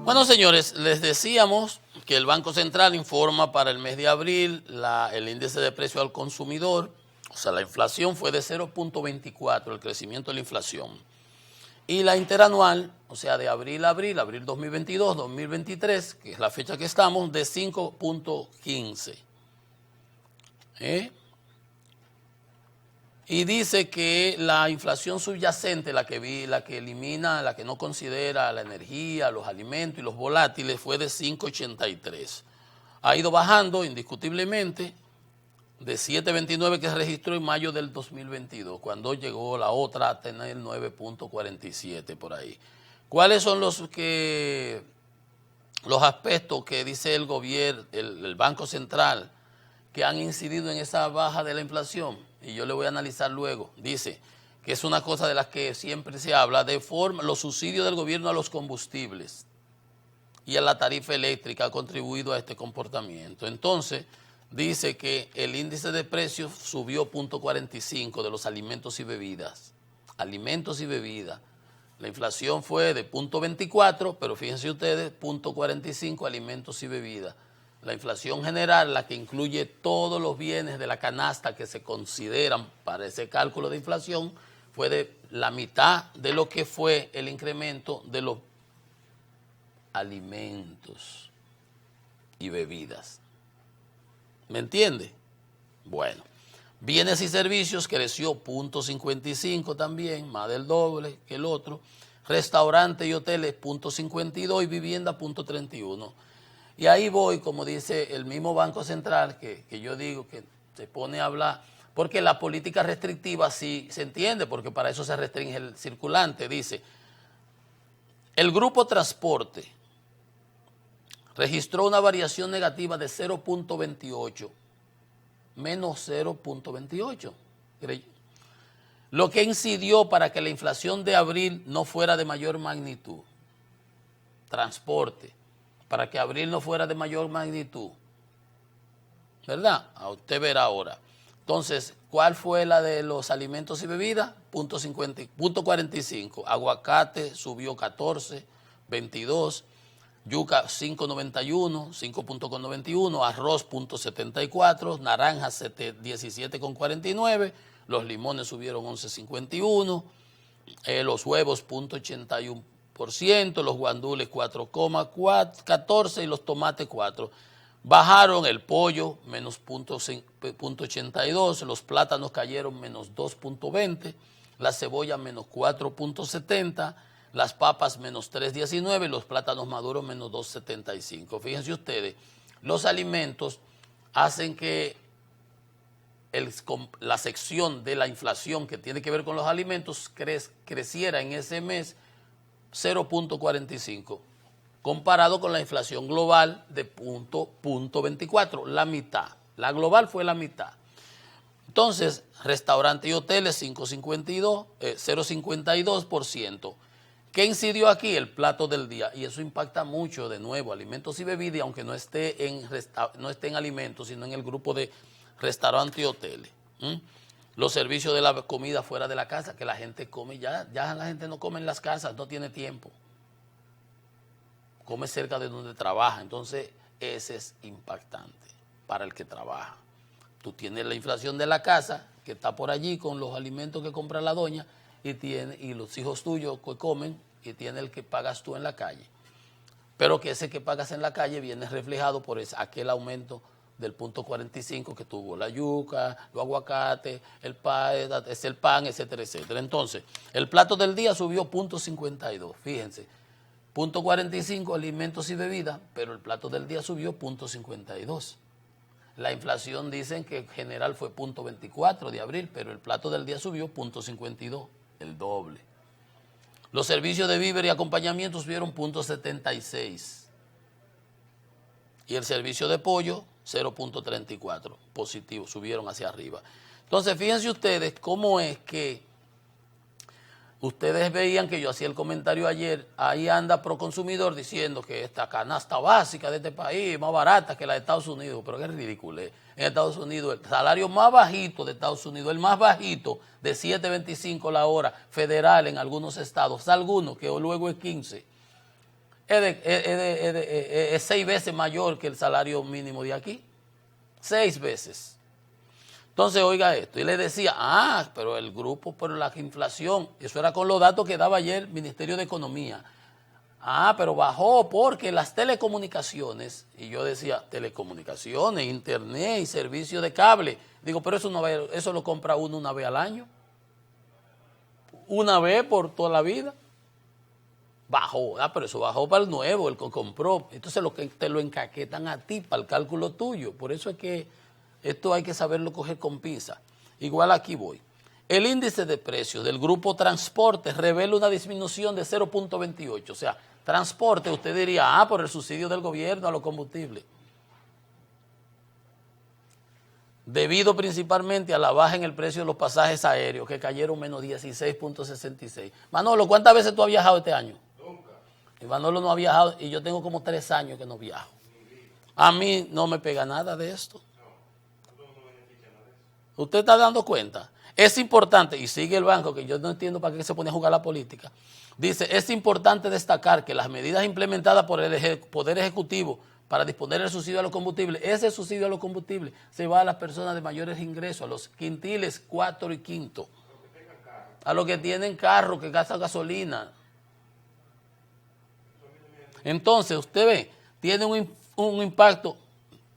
Bueno, señores, les decíamos que el Banco Central informa para el mes de abril el índice de precio al consumidor, o sea, la inflación fue de 0.24, el crecimiento de la inflación. Y la interanual, o sea, de abril a abril 2022, 2023, que es la fecha que estamos, de 5.15. Y dice que la inflación subyacente, la que elimina, la que no considera la energía, los alimentos y los volátiles, fue de 5.83. Ha ido bajando indiscutiblemente de 7.29 que se registró en mayo del 2022, cuando llegó la otra a tener 9.47 por ahí. ¿Cuáles son los aspectos que dice el gobierno, el Banco Central, que han incidido en esa baja de la inflación? Y yo le voy a analizar luego. Dice que es una cosa de las que siempre se habla, los subsidios del gobierno a los combustibles y a la tarifa eléctrica ha contribuido a este comportamiento. Entonces, dice que el índice de precios subió 0.45 de los alimentos y bebidas. Alimentos y bebidas. La inflación fue de 0.24, pero fíjense ustedes, 0.45 alimentos y bebidas. La inflación general, la que incluye todos los bienes de la canasta que se consideran para ese cálculo de inflación, fue de la mitad de lo que fue el incremento de los alimentos y bebidas. ¿Me entiende? Bueno, bienes y servicios creció 0.55 también, más del doble que el otro. Restaurantes y hoteles 0.52 y vivienda 0.31. Y ahí voy, como dice el mismo Banco Central, que yo digo que se pone a hablar, porque la política restrictiva sí se entiende, porque para eso se restringe el circulante. Dice, el grupo transporte registró una variación negativa de 0.28, menos 0.28, lo que incidió para que la inflación de abril no fuera de mayor magnitud. Transporte, para que abril no fuera de mayor magnitud, ¿verdad? A usted verá ahora. Entonces, ¿cuál fue la de los alimentos y bebidas? 0.45. Aguacate subió 14, 22. Yuca 5.91, 5.91, arroz 0.74, naranjas 17.49, los limones subieron 11.51, los huevos 0.81%, los guandules 4.14 y los tomates 4. Bajaron el pollo menos 0.82, los plátanos cayeron menos 2.20, la cebolla menos 4.70, las papas menos 3.19 y los plátanos maduros menos 2.75. Fíjense ustedes, los alimentos hacen que la sección de la inflación que tiene que ver con los alimentos creciera en ese mes 0.45, comparado con la inflación global de 0.24, la mitad. La global fue la mitad. Entonces, restaurantes y hoteles 0.52%. ¿Qué incidió aquí? El plato del día. Y eso impacta mucho, de nuevo, alimentos y bebidas, aunque no esté en alimentos, sino en el grupo de restaurantes y hoteles. Los servicios de la comida fuera de la casa, que la gente come, ya la gente no come en las casas, no tiene tiempo. Come cerca de donde trabaja. Entonces, ese es impactante para el que trabaja. Tú tienes la inflación de la casa, que está por allí con los alimentos que compra la doña, y los hijos tuyos que comen, y tiene el que pagas tú en la calle. Pero que ese que pagas en la calle viene reflejado por aquel aumento del 0.45 que tuvo la yuca, los aguacates, el pan, etcétera, etcétera. Entonces, el plato del día subió 0.52, fíjense, 0.45 alimentos y bebidas, pero el plato del día subió 0.52. La inflación dicen que en general fue 0.24 de abril, pero el plato del día subió 0.52, el doble. Los servicios de víveres y acompañamiento subieron 0.76. Y el servicio de pollo, 0.34, positivo, subieron hacia arriba. Entonces, fíjense ustedes cómo es que ustedes veían que yo hacía el comentario ayer, ahí anda Proconsumidor diciendo que esta canasta básica de este país es más barata que la de Estados Unidos, pero qué ridículo. En Estados Unidos, el salario más bajito de Estados Unidos, el más bajito de 7.25 la hora, federal en algunos estados, algunos que luego es 15. es 6 veces mayor que el salario mínimo de aquí. 6 veces. Entonces, oiga esto, y le decía, pero el grupo, pero la inflación, eso era con los datos que daba ayer el Ministerio de Economía. Pero bajó porque las telecomunicaciones, y yo decía, telecomunicaciones, internet y servicio de cable. Digo, pero eso lo compra uno una vez al año. Una vez por toda la vida. Bajó, pero eso bajó para el nuevo, el que compró. Entonces te lo encaquetan a ti para el cálculo tuyo. Por eso es que esto hay que saberlo coger con pinza. Igual aquí voy. El índice de precios del grupo transporte revela una disminución de 0.28. O sea, transporte, usted diría, por el subsidio del gobierno a los combustibles. Debido principalmente a la baja en el precio de los pasajes aéreos, que cayeron menos 16.66. Manolo, ¿cuántas veces tú has viajado este año? Nunca. Y Manolo no ha viajado, y yo tengo como 3 años que no viajo. A mí no me pega nada de esto. ¿Usted está dando cuenta? Es importante, y sigue el banco, que yo no entiendo para qué se pone a jugar la política, dice, es importante destacar que las medidas implementadas por el Poder Ejecutivo para disponer el subsidio a los combustibles, ese subsidio a los combustibles se va a las personas de mayores ingresos, a los quintiles 4 y 5, a los que tienen carro, que gastan gasolina. Entonces, usted ve, tiene un impacto,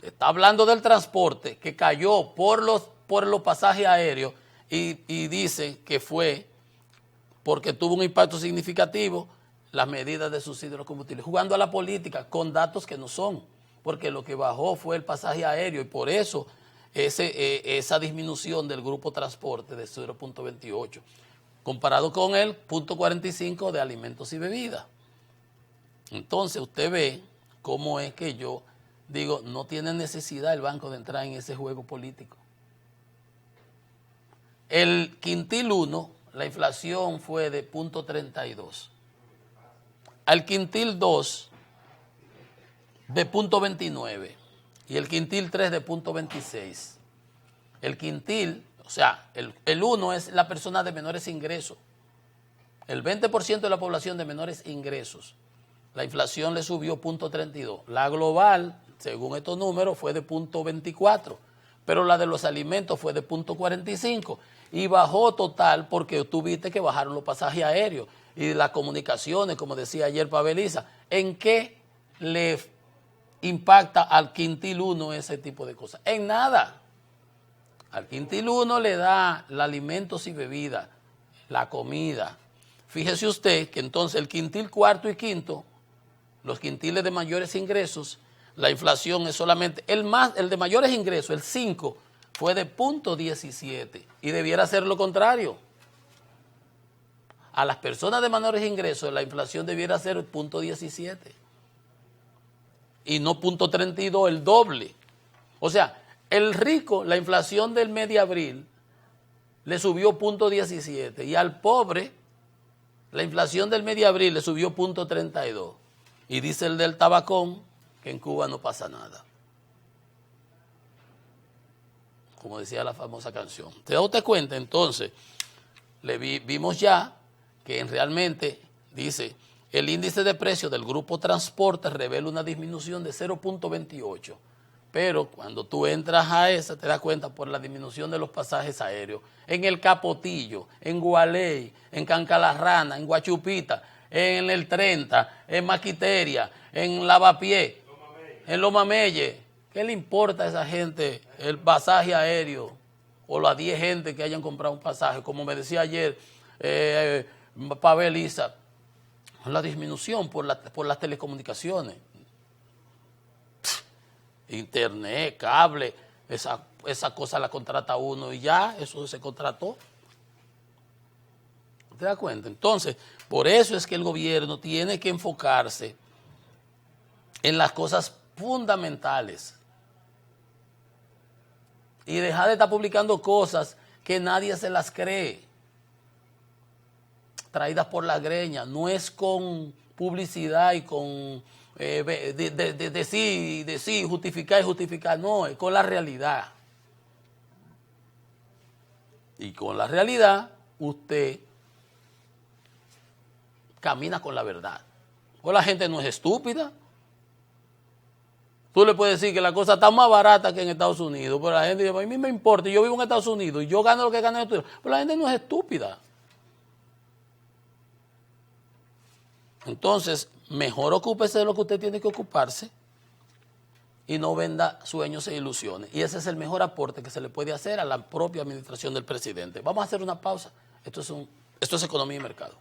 está hablando del transporte, que cayó por los pasajes aéreos, y dice que fue porque tuvo un impacto significativo las medidas de subsidio a los combustibles, jugando a la política con datos que no son, porque lo que bajó fue el pasaje aéreo y por eso esa disminución del grupo transporte de 0.28, comparado con el 0.45 de alimentos y bebidas. Entonces usted ve cómo es que yo digo, no tiene necesidad el banco de entrar en ese juego político. El quintil 1, la inflación fue de 0.32. Al quintil 2, de 0.29. Y el quintil 3 de 0.26. El quintil, o sea, el 1 es la persona de menores ingresos. El 20% de la población de menores ingresos. La inflación le subió 0.32. La global, según estos números, fue de 0.24. Pero la de los alimentos fue de 0.45 y bajó total porque tuviste que bajaron los pasajes aéreos y las comunicaciones, como decía ayer Paveliza. ¿En qué le impacta al quintil 1 ese tipo de cosas? En nada. Al quintil 1 le da los alimentos y bebidas, la comida. Fíjese usted que entonces el quintil 4 y 5, los quintiles de mayores ingresos, la inflación es solamente, el de mayores ingresos, el 5, fue de 0.17 y debiera ser lo contrario. A las personas de menores ingresos la inflación debiera ser 0.17 y no 0.32, el doble. O sea, el rico, la inflación del mes de abril le subió 0.17 y al pobre la inflación del mes de abril le subió 0.32. Y dice el del tabacón que en Cuba no pasa nada. Como decía la famosa canción. ¿Te das usted cuenta? Entonces, vimos ya que realmente, dice, el índice de precios del grupo transporte revela una disminución de 0.28. Pero cuando tú entras a esa, te das cuenta por la disminución de los pasajes aéreos. En el Capotillo, en Gualey, en Cancalarrana, en Guachupita, en el 30, en Maquiteria, en Lavapié, en Loma Meye. ¿Qué le importa a esa gente el pasaje aéreo o las 10 gente que hayan comprado un pasaje? Como me decía ayer Pavel Isa, la disminución por las telecomunicaciones. Internet, cable, esa cosa la contrata uno y ya, eso se contrató. ¿Te das cuenta? Entonces, por eso es que el gobierno tiene que enfocarse en las cosas fundamentales y dejar de estar publicando cosas que nadie se las cree, traídas por la greña. No es con publicidad y con decir, justificar, no, es con la realidad. Y con la realidad usted camina con la verdad. Pues la gente no es estúpida. Tú le puedes decir que la cosa está más barata que en Estados Unidos, pero la gente dice, a mí me importa, yo vivo en Estados Unidos y yo gano lo que gano en Estados Unidos. Pero la gente no es estúpida. Entonces, mejor ocúpese de lo que usted tiene que ocuparse y no venda sueños e ilusiones. Y ese es el mejor aporte que se le puede hacer a la propia administración del presidente. Vamos a hacer una pausa. Esto es economía y mercado.